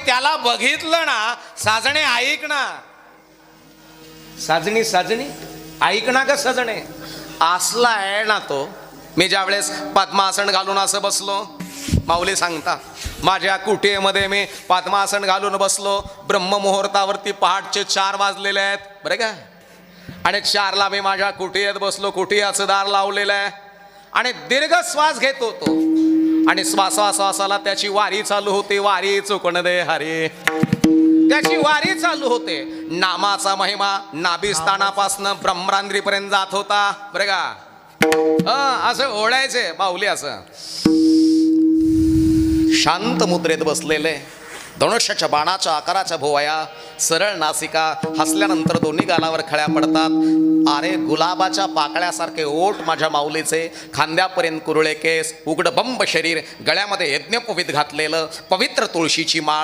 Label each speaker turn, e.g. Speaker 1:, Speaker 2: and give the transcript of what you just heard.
Speaker 1: त्याला बघितलं ना, साजणे ऐक ना, साजणी साजणी ऐक ना ग सजणे, असला आहे ना तो. मी ज्या वेळेस पद्मासन घालून असं बसलो, माऊली सांगता माझ्या कुटीमध्ये मी पद्मासन घालून बसलो, ब्रह्ममुहूर्तावरती पहाटचे 4 वाजलेले आहेत बरं का. आणि 4ला मी माझ्या कुटीत बसलो, कुटियाचं दार लावलेलं आहे आणि दीर्घ श्वास घेत होतो आणि श्वासाला त्याची वारी चालू होती. वारी चुकण दे हरी, त्याची वारी चालू होते. नामाचा महिमा नाभिस्थानापासनं ब्रह्मरांद्रीपर्यंत जात होता बरं का. असं ओढायचे माऊली, असं शांत मुद्रेत बसलेले, धनुष्याच्या बाणाच्या आकाराच्या भोवया, सरळ नासिका, हसल्यानंतर दोन्ही गालावर खळ्या पडतात. अरे गुलाबाच्या पाकळ्यासारखे ओठ माझ्या माऊलीचे, खांद्यापर्यंत कुरळे केस, उघड बंब शरीर, गळ्यामध्ये यज्ञोपवीत घातलेलं, पवित्र तुळशीची माळ,